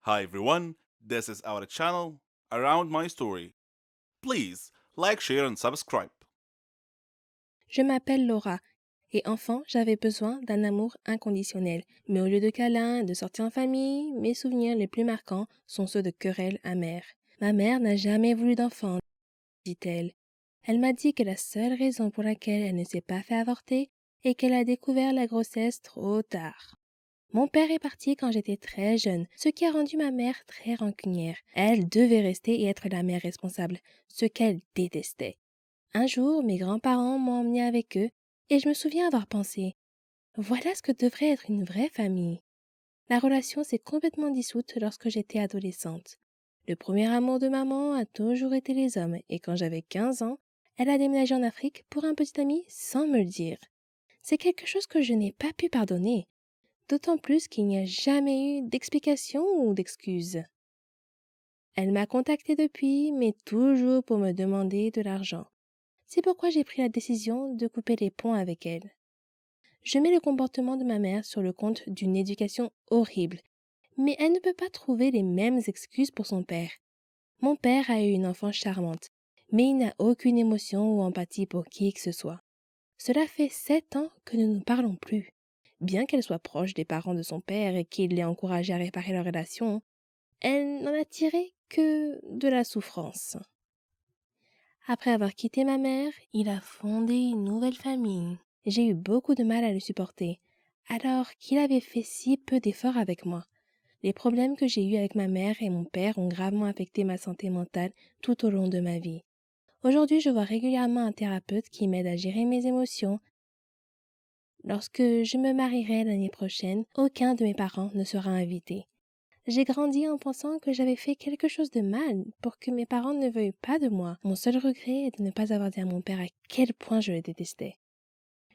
Hi everyone, this is our channel Around My Story. Please like, share and subscribe. Je m'appelle Laura et enfant, j'avais besoin d'un amour inconditionnel. Mais au lieu de câlins, de sorties en famille, mes souvenirs les plus marquants sont ceux de querelles amères. Ma mère n'a jamais voulu d'enfant, dit-elle. Elle m'a dit que la seule raison pour laquelle elle ne s'est pas fait avorter est qu'elle a découvert la grossesse trop tard. Mon père est parti quand j'étais très jeune, ce qui a rendu ma mère très rancunière. Elle devait rester et être la mère responsable, ce qu'elle détestait. Un jour, mes grands-parents m'ont emmené avec eux et je me souviens avoir pensé, voilà ce que devrait être une vraie famille. La relation s'est complètement dissoute lorsque j'étais adolescente. Le premier amour de maman a toujours été les hommes et quand j'avais 15 ans, elle a déménagé en Afrique pour un petit ami sans me le dire. C'est quelque chose que je n'ai pas pu pardonner, d'autant plus qu'il n'y a jamais eu d'explication ou d'excuse. Elle m'a contacté depuis, mais toujours pour me demander de l'argent. C'est pourquoi j'ai pris la décision de couper les ponts avec elle. Je mets le comportement de ma mère sur le compte d'une éducation horrible, mais elle ne peut pas trouver les mêmes excuses pour son père. Mon père a eu une enfance charmante, mais il n'a aucune émotion ou empathie pour qui que ce soit. Cela fait 7 ans que nous ne parlons plus. Bien qu'elle soit proche des parents de son père et qu'il l'ait encouragée à réparer leur relation, elle n'en a tiré que de la souffrance. Après avoir quitté ma mère, il a fondé une nouvelle famille. J'ai eu beaucoup de mal à le supporter, alors qu'il avait fait si peu d'efforts avec moi. Les problèmes que j'ai eus avec ma mère et mon père ont gravement affecté ma santé mentale tout au long de ma vie. Aujourd'hui, je vois régulièrement un thérapeute qui m'aide à gérer mes émotions. Lorsque je me marierai l'année prochaine, aucun de mes parents ne sera invité. J'ai grandi en pensant que j'avais fait quelque chose de mal pour que mes parents ne veuillent pas de moi. Mon seul regret est de ne pas avoir dit à mon père à quel point je le détestais.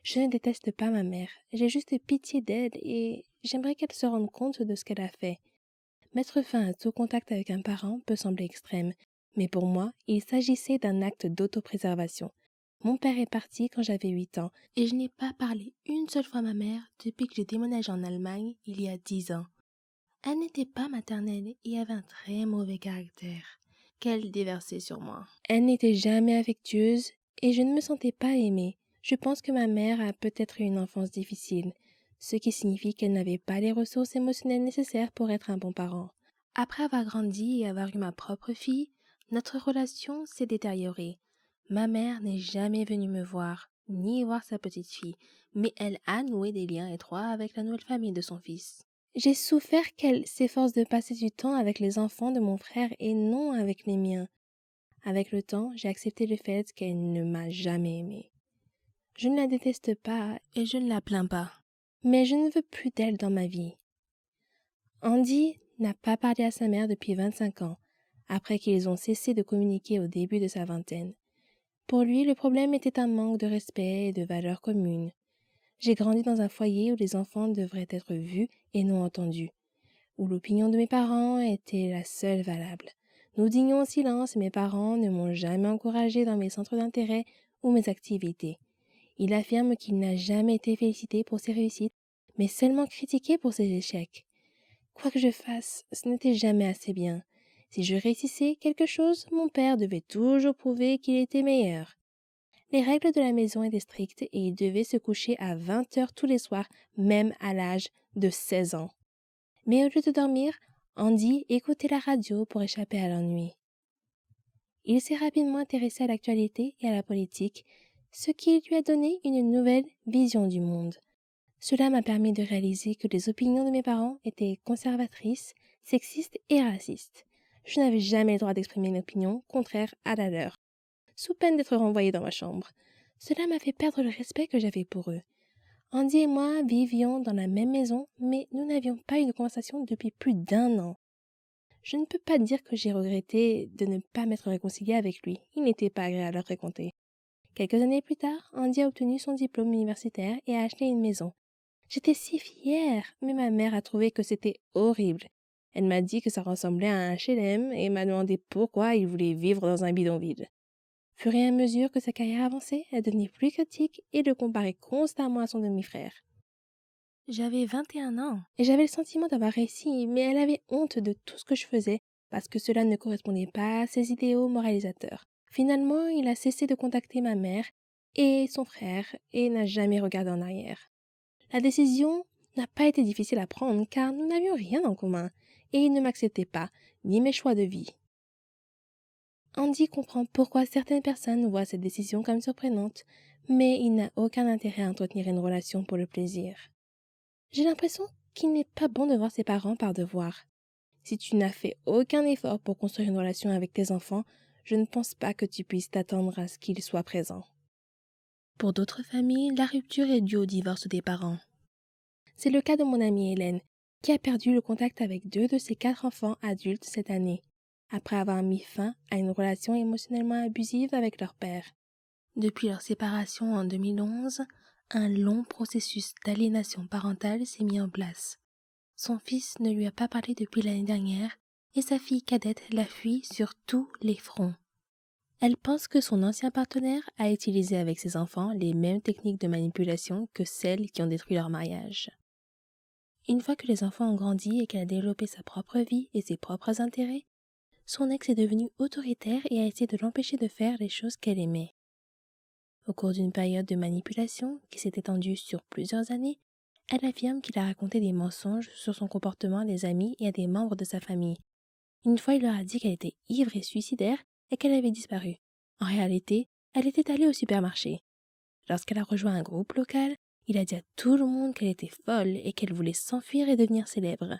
Je ne déteste pas ma mère, j'ai juste pitié d'elle et j'aimerais qu'elle se rende compte de ce qu'elle a fait. Mettre fin à tout contact avec un parent peut sembler extrême, mais pour moi, il s'agissait d'un acte d'autopréservation. Mon père est parti quand j'avais 8 ans et je n'ai pas parlé une seule fois à ma mère depuis que j'ai déménagé en Allemagne il y a 10 ans. Elle n'était pas maternelle et avait un très mauvais caractère qu'elle déversait sur moi. Elle n'était jamais affectueuse et je ne me sentais pas aimée. Je pense que ma mère a peut-être eu une enfance difficile, ce qui signifie qu'elle n'avait pas les ressources émotionnelles nécessaires pour être un bon parent. Après avoir grandi et avoir eu ma propre fille, notre relation s'est détériorée. Ma mère n'est jamais venue me voir, ni voir sa petite fille, mais elle a noué des liens étroits avec la nouvelle famille de son fils. J'ai souffert qu'elle s'efforce de passer du temps avec les enfants de mon frère et non avec les miens. Avec le temps, j'ai accepté le fait qu'elle ne m'a jamais aimée. Je ne la déteste pas et je ne la plains pas. Mais je ne veux plus d'elle dans ma vie. Andy n'a pas parlé à sa mère depuis 25 ans, après qu'ils ont cessé de communiquer au début de sa vingtaine. Pour lui, le problème était un manque de respect et de valeurs communes. J'ai grandi dans un foyer où les enfants devraient être vus et non entendus, où l'opinion de mes parents était la seule valable. Nous dînions en silence et mes parents ne m'ont jamais encouragé dans mes centres d'intérêt ou mes activités. Il affirme qu'il n'a jamais été félicité pour ses réussites, mais seulement critiqué pour ses échecs. Quoi que je fasse, ce n'était jamais assez bien. Si je réussissais quelque chose, mon père devait toujours prouver qu'il était meilleur. Les règles de la maison étaient strictes et il devait se coucher à 20 heures tous les soirs, même à l'âge de 16 ans. Mais au lieu de dormir, Andy écoutait la radio pour échapper à l'ennui. Il s'est rapidement intéressé à l'actualité et à la politique, ce qui lui a donné une nouvelle vision du monde. Cela m'a permis de réaliser que les opinions de mes parents étaient conservatrices, sexistes et racistes. Je n'avais jamais le droit d'exprimer une opinion contraire à la leur, sous peine d'être renvoyée dans ma chambre. Cela m'a fait perdre le respect que j'avais pour eux. Andy et moi vivions dans la même maison, mais nous n'avions pas eu de conversation depuis plus d'1 an. Je ne peux pas dire que j'ai regretté de ne pas m'être réconciliée avec lui. Il n'était pas agréable à fréquenter. Quelques années plus tard, Andy a obtenu son diplôme universitaire et a acheté une maison. J'étais si fière, mais ma mère a trouvé que c'était horrible. Elle m'a dit que ça ressemblait à un HLM et m'a demandé pourquoi il voulait vivre dans un bidonville. Fur et à mesure que sa carrière avançait, elle devenait plus critique et le comparait constamment à son demi-frère. J'avais 21 ans et j'avais le sentiment d'avoir réussi, mais elle avait honte de tout ce que je faisais parce que cela ne correspondait pas à ses idéaux moralisateurs. Finalement, il a cessé de contacter ma mère et son frère et n'a jamais regardé en arrière. La décision n'a pas été difficile à prendre car nous n'avions rien en commun et il ne m'acceptait pas, ni mes choix de vie. Andy comprend pourquoi certaines personnes voient cette décision comme surprenante, mais il n'a aucun intérêt à entretenir une relation pour le plaisir. J'ai l'impression qu'il n'est pas bon de voir ses parents par devoir. Si tu n'as fait aucun effort pour construire une relation avec tes enfants, je ne pense pas que tu puisses t'attendre à ce qu'ils soient présents. Pour d'autres familles, la rupture est due au divorce des parents. C'est le cas de mon amie Hélène, qui a perdu le contact avec 2 de ses 4 enfants adultes cette année, après avoir mis fin à une relation émotionnellement abusive avec leur père. Depuis leur séparation en 2011, un long processus d'aliénation parentale s'est mis en place. Son fils ne lui a pas parlé depuis l'année dernière et sa fille cadette la fuit sur tous les fronts. Elle pense que son ancien partenaire a utilisé avec ses enfants les mêmes techniques de manipulation que celles qui ont détruit leur mariage. Une fois que les enfants ont grandi et qu'elle a développé sa propre vie et ses propres intérêts, son ex est devenu autoritaire et a essayé de l'empêcher de faire les choses qu'elle aimait. Au cours d'une période de manipulation qui s'est étendue sur plusieurs années, elle affirme qu'il a raconté des mensonges sur son comportement à des amis et à des membres de sa famille. Une fois, il leur a dit qu'elle était ivre et suicidaire et qu'elle avait disparu. En réalité, elle était allée au supermarché. Lorsqu'elle a rejoint un groupe local, il a dit à tout le monde qu'elle était folle et qu'elle voulait s'enfuir et devenir célèbre.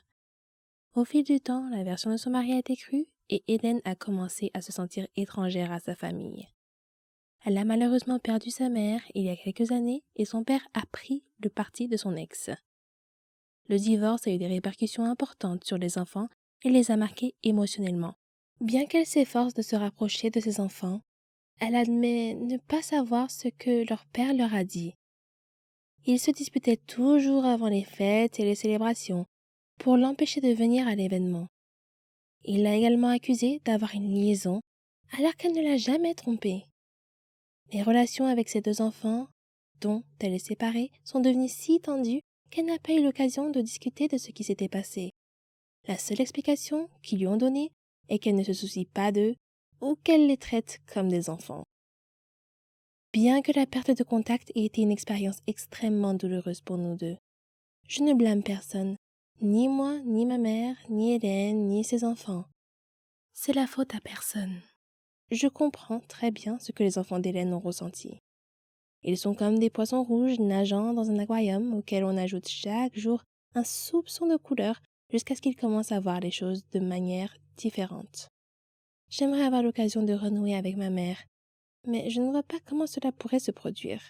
Au fil du temps, la version de son mari a été crue et Hélène a commencé à se sentir étrangère à sa famille. Elle a malheureusement perdu sa mère il y a quelques années et son père a pris le parti de son ex. Le divorce a eu des répercussions importantes sur les enfants et les a marqués émotionnellement. Bien qu'elle s'efforce de se rapprocher de ses enfants, elle admet ne pas savoir ce que leur père leur a dit. Ils se disputaient toujours avant les fêtes et les célébrations pour l'empêcher de venir à l'événement. Il l'a également accusée d'avoir une liaison alors qu'elle ne l'a jamais trompée. Les relations avec ses 2 enfants, dont elle est séparée, sont devenues si tendues qu'elle n'a pas eu l'occasion de discuter de ce qui s'était passé. La seule explication qu'ils lui ont donnée est qu'elle ne se soucie pas d'eux ou qu'elle les traite comme des enfants. Bien que la perte de contact ait été une expérience extrêmement douloureuse pour nous deux, je ne blâme personne, ni moi, ni ma mère, ni Hélène, ni ses enfants. C'est la faute à personne. Je comprends très bien ce que les enfants d'Hélène ont ressenti. Ils sont comme des poissons rouges nageant dans un aquarium auquel on ajoute chaque jour un soupçon de couleur jusqu'à ce qu'ils commencent à voir les choses de manière différente. J'aimerais avoir l'occasion de renouer avec ma mère, mais je ne vois pas comment cela pourrait se produire.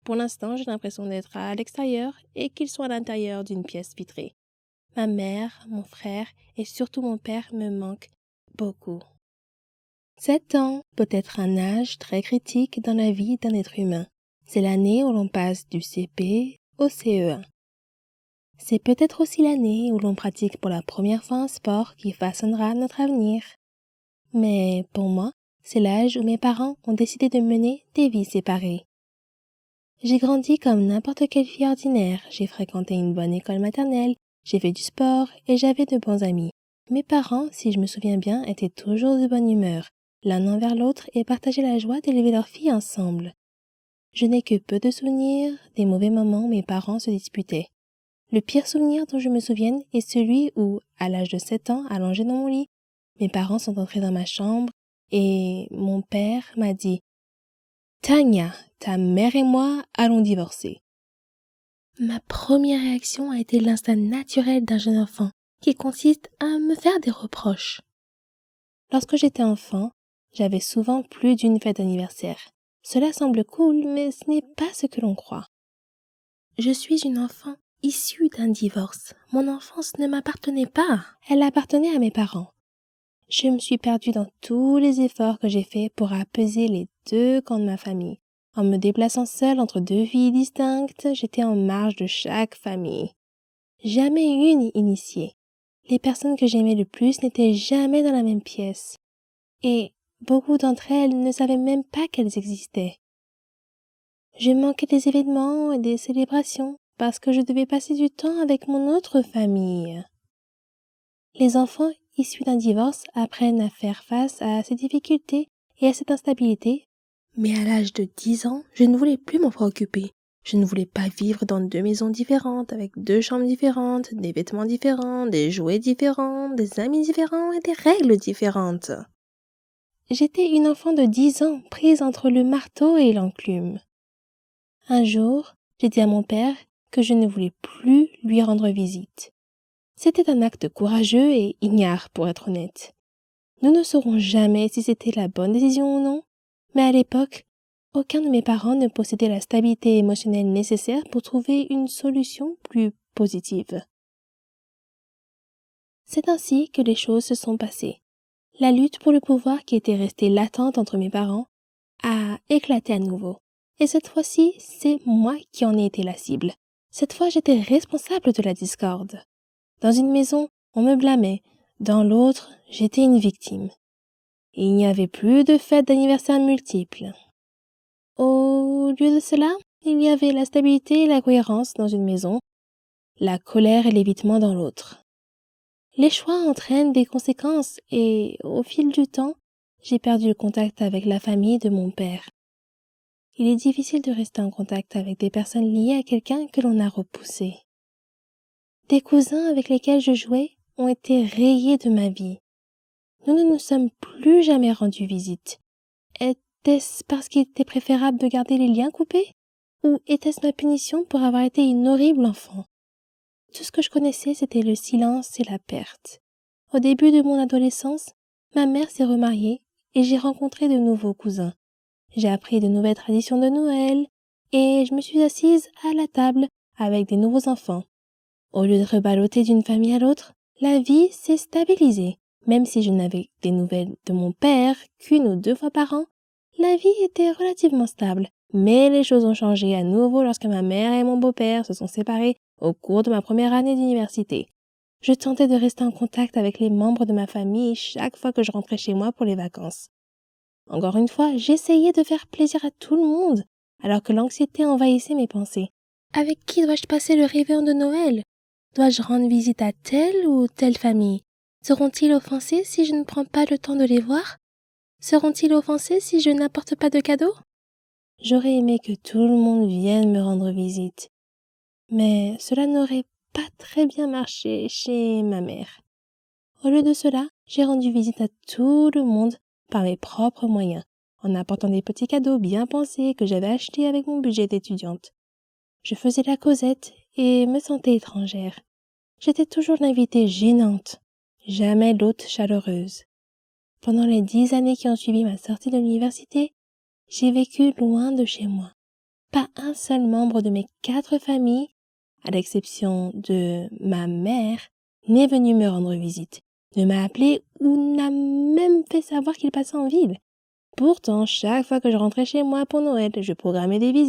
Pour l'instant, j'ai l'impression d'être à l'extérieur et qu'ils sont à l'intérieur d'une pièce vitrée. Ma mère, mon frère et surtout mon père me manquent beaucoup. 7 ans peut être un âge très critique dans la vie d'un être humain. C'est l'année où l'on passe du CP au CE1. C'est peut-être aussi l'année où l'on pratique pour la première fois un sport qui façonnera notre avenir. Mais pour moi, c'est l'âge où mes parents ont décidé de mener des vies séparées. J'ai grandi comme n'importe quelle fille ordinaire, j'ai fréquenté une bonne école maternelle, j'ai fait du sport et j'avais de bons amis. Mes parents, si je me souviens bien, étaient toujours de bonne humeur, l'un envers l'autre et partageaient la joie d'élever leur fille ensemble. Je n'ai que peu de souvenirs des mauvais moments où mes parents se disputaient. Le pire souvenir dont je me souvienne est celui où, à l'âge de 7 ans, allongé dans mon lit, mes parents sont entrés dans ma chambre et mon père m'a dit « Tania, ta mère et moi allons divorcer. » Ma première réaction a été l'instinct naturel d'un jeune enfant qui consiste à me faire des reproches. Lorsque j'étais enfant, j'avais souvent plus d'une fête d'anniversaire. Cela semble cool, mais ce n'est pas ce que l'on croit. Je suis une enfant issue d'un divorce. Mon enfance ne m'appartenait pas. Elle appartenait à mes parents. Je me suis perdue dans tous les efforts que j'ai faits pour apaiser les 2 camps de ma famille. En me déplaçant seule entre 2 vies distinctes, j'étais en marge de chaque famille. Jamais une initiée. Les personnes que j'aimais le plus n'étaient jamais dans la même pièce. Et beaucoup d'entre elles ne savaient même pas qu'elles existaient. Je manquais des événements et des célébrations parce que je devais passer du temps avec mon autre famille. Les enfants issus d'un divorce apprennent à faire face à ces difficultés et à cette instabilité, mais à l'âge de 10 ans, je ne voulais plus m'en préoccuper. Je ne voulais pas vivre dans 2 maisons différentes, avec 2 chambres différentes, des vêtements différents, des jouets différents, des amis différents et des règles différentes. J'étais une enfant de 10 ans, prise entre le marteau et l'enclume. Un jour, j'ai dit à mon père que je ne voulais plus lui rendre visite. C'était un acte courageux et ignare, pour être honnête. Nous ne saurons jamais si c'était la bonne décision ou non, mais à l'époque, aucun de mes parents ne possédait la stabilité émotionnelle nécessaire pour trouver une solution plus positive. C'est ainsi que les choses se sont passées. La lutte pour le pouvoir qui était restée latente entre mes parents a éclaté à nouveau. Et cette fois-ci, c'est moi qui en ai été la cible. Cette fois, j'étais responsable de la discorde. Dans une maison, on me blâmait. Dans l'autre, j'étais une victime. Il n'y avait plus de fêtes d'anniversaire multiples. Au lieu de cela, il y avait la stabilité et la cohérence dans une maison, la colère et l'évitement dans l'autre. Les choix entraînent des conséquences et, au fil du temps, j'ai perdu le contact avec la famille de mon père. Il est difficile de rester en contact avec des personnes liées à quelqu'un que l'on a repoussé. Des cousins avec lesquels je jouais ont été rayés de ma vie. Nous ne nous sommes plus jamais rendus visite. Était-ce parce qu'il était préférable de garder les liens coupés? Ou était-ce ma punition pour avoir été une horrible enfant? Tout ce que je connaissais, c'était le silence et la perte. Au début de mon adolescence, ma mère s'est remariée et j'ai rencontré de nouveaux cousins. J'ai appris de nouvelles traditions de Noël et je me suis assise à la table avec des nouveaux enfants. Au lieu de reballoter d'une famille à l'autre, la vie s'est stabilisée. Même si je n'avais des nouvelles de mon père qu'une ou 2 fois par an, la vie était relativement stable. Mais les choses ont changé à nouveau lorsque ma mère et mon beau-père se sont séparés au cours de ma première année d'université. Je tentais de rester en contact avec les membres de ma famille chaque fois que je rentrais chez moi pour les vacances. Encore une fois, j'essayais de faire plaisir à tout le monde, alors que l'anxiété envahissait mes pensées. Avec qui dois-je passer le réveillon de Noël? Dois-je rendre visite à telle ou telle famille? Seront-ils offensés si je ne prends pas le temps de les voir? Seront-ils offensés si je n'apporte pas de cadeaux? J'aurais aimé que tout le monde vienne me rendre visite. Mais cela n'aurait pas très bien marché chez ma mère. Au lieu de cela, j'ai rendu visite à tout le monde par mes propres moyens, en apportant des petits cadeaux bien pensés que j'avais achetés avec mon budget d'étudiante. Je faisais la causette et me sentais étrangère. J'étais toujours l'invitée gênante, jamais l'hôte chaleureuse. Pendant les 10 années qui ont suivi ma sortie de l'université, j'ai vécu loin de chez moi. Pas un seul membre de mes 4 familles, à l'exception de ma mère, n'est venu me rendre visite, ne m'a appelé ou n'a même fait savoir qu'il passait en ville. Pourtant, chaque fois que je rentrais chez moi pour Noël, je programmais des visites.